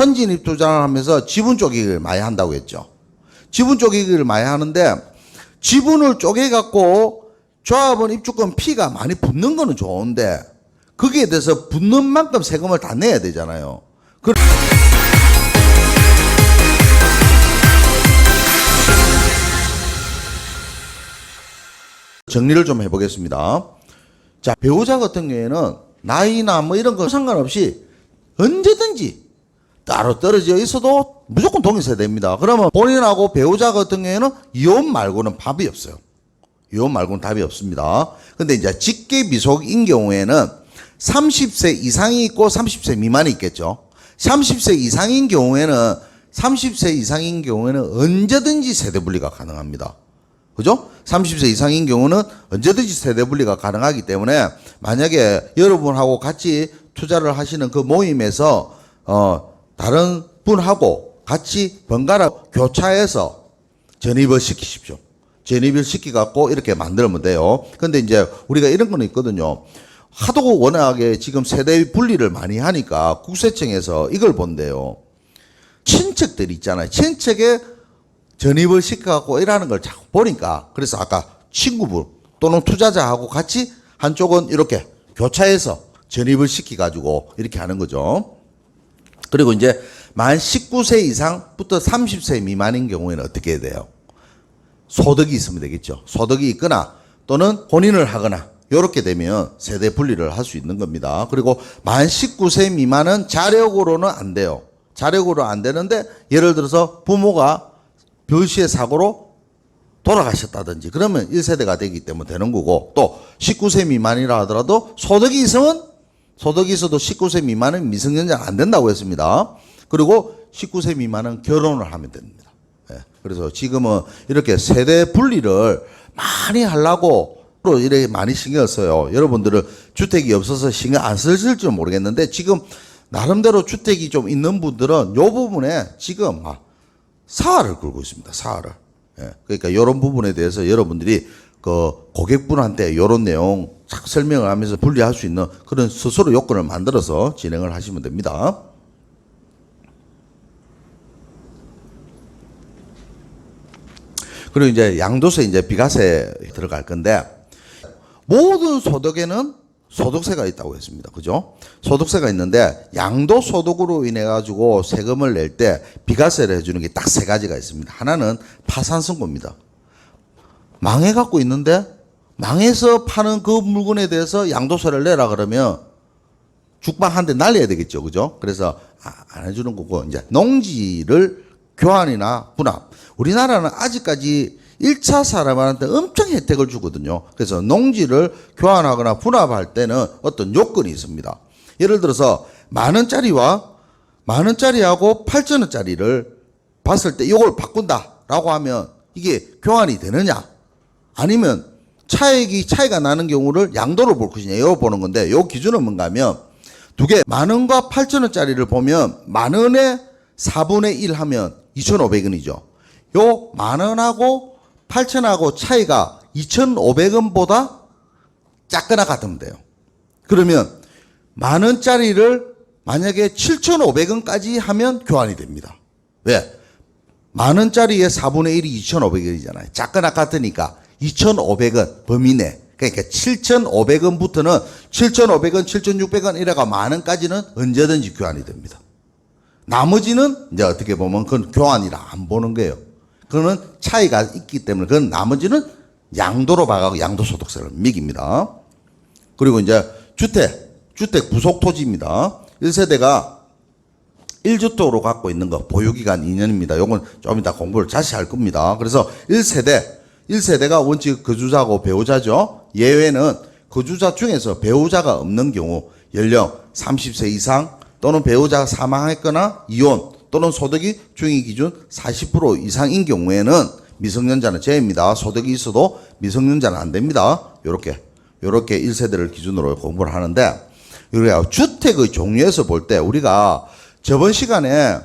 선진입 투자를 하면서 지분 쪼개기를 많이 한다고 했죠. 지분 쪼개기를 많이 하는데 지분을 쪼개갖고 조합원 입주권 피가 많이 붙는 거는 좋은데 거기에 대해서 붙는 만큼 세금을 다 내야 되잖아요. 정리를 좀 해보겠습니다. 자, 배우자 같은 경우에는 나이나 뭐 이런 거 상관없이 언제든지 따로 떨어져 있어도 무조건 동일세대입니다. 그러면 본인하고 배우자 같은 경우에는 이혼 말고는 답이 없어요. 이혼 말고는 답이 없습니다. 근데 이제 직계 미속인 경우에는 30세 이상이 있고 30세 미만이 있겠죠. 30세 이상인 경우에는 언제든지 세대 분리가 가능합니다. 그죠? 30세 이상인 경우는 언제든지 세대 분리가 가능하기 때문에 만약에 여러분하고 같이 투자를 하시는 그 모임에서 다른 분하고 같이 번갈아 교차해서 전입을 시키십시오. 전입을 시키갖고 이렇게 만들면 돼요. 근데 이제 우리가 이런 거는 있거든요. 하도 워낙에 지금 세대 분리를 많이 하니까 국세청에서 이걸 본대요. 친척들 있잖아요. 친척에 전입을 시켜갖고 일하는 걸 자꾸 보니까 그래서 아까 친구분 또는 투자자하고 같이 한쪽은 이렇게 교차해서 전입을 시켜가지고 이렇게 하는 거죠. 그리고 이제 만 19세 이상부터 30세 미만인 경우에는 어떻게 해야 돼요? 소득이 있으면 되겠죠. 소득이 있거나 또는 혼인을 하거나 이렇게 되면 세대 분리를 할 수 있는 겁니다. 그리고 만 19세 미만은 자력으로는 안 돼요. 자력으로 안 되는데 예를 들어서 부모가 별시의 사고로 돌아가셨다든지 그러면 1세대가 되기 때문에 되는 거고 또 19세 미만이라 하더라도 소득이 있어도 19세 미만은 미성년자 안 된다고 했습니다. 그리고 19세 미만은 결혼을 하면 됩니다. 예. 그래서 지금은 이렇게 세대 분리를 많이 하려고 이렇게 많이 신경을 써요. 여러분들은 주택이 없어서 신경 안 쓰실지 모르겠는데 지금 나름대로 주택이 좀 있는 분들은 이 부분에 지금 사활을 걸고 있습니다. 사활을. 예. 그러니까 이런 부분에 대해서 여러분들이 그 고객분한테 이런 내용 쫙 설명을 하면서 분리할 수 있는 그런 스스로 요건을 만들어서 진행을 하시면 됩니다. 그리고 이제 양도세 이제 비과세 들어갈 건데 모든 소득에는 소득세가 있다고 했습니다. 그죠? 소득세가 있는데 양도소득으로 인해 가지고 세금을 낼 때 비과세를 해주는 게 딱 세 가지가 있습니다. 하나는 파산선고입니다. 망해갖고 있는데 망해서 파는 그 물건에 대해서 양도세를 내라 그러면 죽방 한 대 날려야 되겠죠. 그죠? 그래서 안 해주는 거고 이제 농지를 교환이나 분합. 우리나라는 아직까지 1차 사람한테 엄청 혜택을 주거든요. 그래서 농지를 교환하거나 분합할 때는 어떤 요건이 있습니다. 예를 들어서 만원짜리하고 8천원짜리를 봤을 때 이걸 바꾼다라고 하면 이게 교환이 되느냐 아니면 차이가 나는 경우를 양도로 볼 것이냐 이거 보는 건데 요 기준은 뭔가 하면 두 개 만원과 8천원짜리를 보면 만원에 4분의 1 하면 2,500원이죠. 요 만원하고 8천하고 차이가 2,500원보다 작거나 같으면 돼요. 그러면 만원짜리를 만약에 7,500원까지 하면 교환이 됩니다. 왜? 만원짜리의 4분의 1이 2,500원이잖아요. 작거나 같으니까 2,500원 범위 내. 그러니까 7,500원부터는 7,500원, 7,600원 이래가 만원까지는 언제든지 교환이 됩니다. 나머지는 이제 어떻게 보면 그건 교환이라 안 보는 거예요. 그거는 차이가 있기 때문에 그건 나머지는 양도로 봐가고 양도소득세를 매깁니다. 그리고 이제 주택 부속 토지입니다. 1세대가 1주택으로 갖고 있는 거 보유기간 2년입니다. 요건 좀 이따 공부를 다시 할 겁니다. 그래서 1세대가 원칙 거주자고 배우자죠. 예외는 거주자 중에서 배우자가 없는 경우 연령 30세 이상 또는 배우자가 사망했거나 이혼 또는 소득이 중위 기준 40% 이상인 경우에는 미성년자는 제외입니다. 소득이 있어도 미성년자는 안 됩니다. 요렇게 1세대를 기준으로 공부를 하는데 우리가 주택의 종류에서 볼 때 우리가 저번 시간에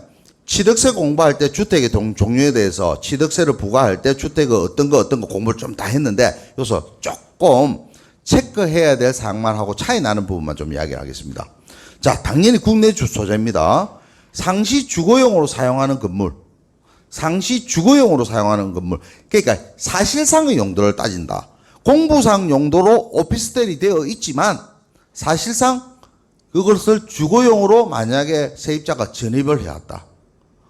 취득세 공부할 때 주택의 종류에 대해서 취득세를 부과할 때 주택의 어떤 거 공부를 좀 다 했는데 여기서 조금 체크해야 될 사항만 하고 차이 나는 부분만 좀 이야기하겠습니다. 자, 당연히 국내 주소자입니다. 상시 주거용으로 사용하는 건물. 상시 주거용으로 사용하는 건물. 그러니까 사실상의 용도를 따진다. 공부상 용도로 오피스텔이 되어 있지만 사실상 그것을 주거용으로 만약에 세입자가 전입을 해왔다.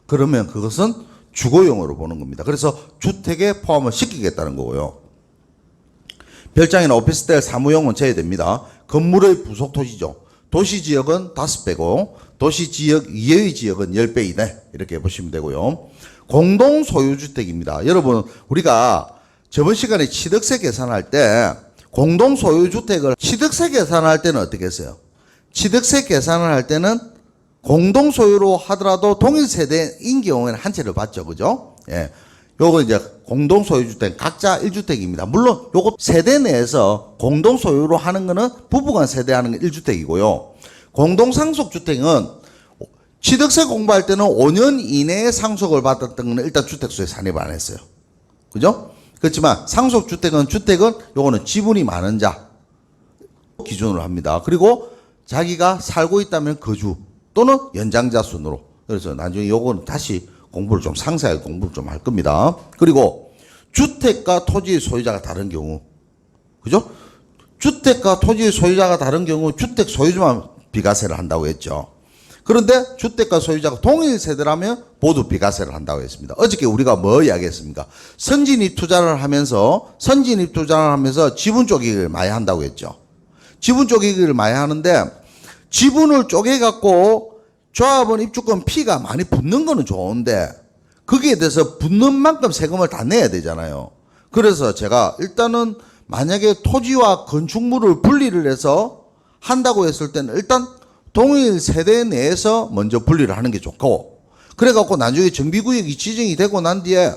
그러면 그것은 주거용으로 보는 겁니다. 그래서 주택에 포함을 시키겠다는 거고요. 별장이나 오피스텔 사무용은 제외됩니다. 건물의 부속 토지죠. 도시지역은 5배고 도시지역 이외의 지역은 10배 이내 이렇게 보시면 되고요. 공동소유주택입니다. 여러분 우리가 저번 시간에 취득세 계산할 때 공동소유주택을 취득세 계산할 때는 어떻게 했어요? 취득세 계산을 할 때는 공동소유로 하더라도 동일세대인 경우에는 한 채를 받죠. 그죠? 예. 요거 이제 공동소유주택 각자 1주택입니다. 물론 요거 세대 내에서 공동소유로 하는 거는 부부간 세대하는 게 1주택이고요. 공동상속주택은 취득세 공부할 때는 5년 이내에 상속을 받았던 거는 일단 주택수에 산입 안 했어요. 그죠? 그렇지만 상속주택은 요거는 지분이 많은 자 기준으로 합니다. 그리고 자기가 살고 있다면 거주 또는 연장자 순으로. 그래서 나중에 요거는 다시 공부를 좀 상세하게 공부를 좀 할 겁니다. 그리고 주택과 토지의 소유자가 다른 경우. 그죠? 주택과 토지의 소유자가 다른 경우 주택 소유주만 비과세를 한다고 했죠. 그런데 주택과 소유자가 동일 세대라면 모두 비과세를 한다고 했습니다. 어저께 우리가 뭐 이야기했습니까? 선진입 투자를 하면서 지분 쪼개기를 많이 한다고 했죠. 지분 쪼개기를 많이 하는데 지분을 쪼개갖고 조합원 입주권 P가 많이 붙는 거는 좋은데 거기에 대해서 붙는 만큼 세금을 다 내야 되잖아요. 그래서 제가 일단은 만약에 토지와 건축물을 분리를 해서 한다고 했을 때는 일단 동일 세대 내에서 먼저 분리를 하는 게 좋고, 그래갖고 나중에 정비구역이 지정이 되고 난 뒤에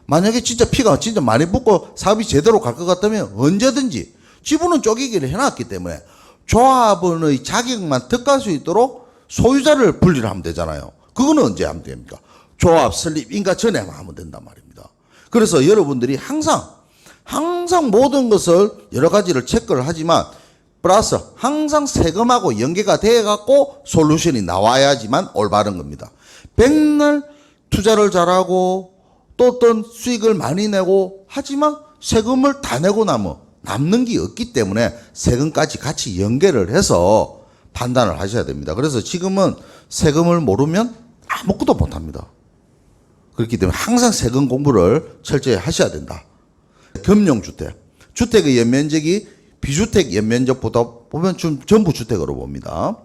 만약에 진짜 P가 진짜 많이 붙고 사업이 제대로 갈 것 같다면 언제든지 지분은 쪼개기를 해놨기 때문에 조합원의 자격만 득할 수 있도록 소유자를 분리를 하면 되잖아요. 그거는 언제 하면 됩니까? 조합 설립 인가 전에만 하면 된단 말입니다. 그래서 여러분들이 항상 모든 것을 여러 가지를 체크를 하지만 플러스 항상 세금하고 연계가 돼갖고 솔루션이 나와야지만 올바른 겁니다. 백날 투자를 잘하고 또 어떤 수익을 많이 내고 하지만 세금을 다 내고 나면 남는 게 없기 때문에 세금까지 같이 연계를 해서 판단을 하셔야 됩니다. 그래서 지금은 세금을 모르면 아무것도 못합니다. 그렇기 때문에 항상 세금 공부를 철저히 하셔야 된다. 금융주택. 주택의 연면적이 비주택 연면적보다 보면 좀 전부 주택으로 봅니다.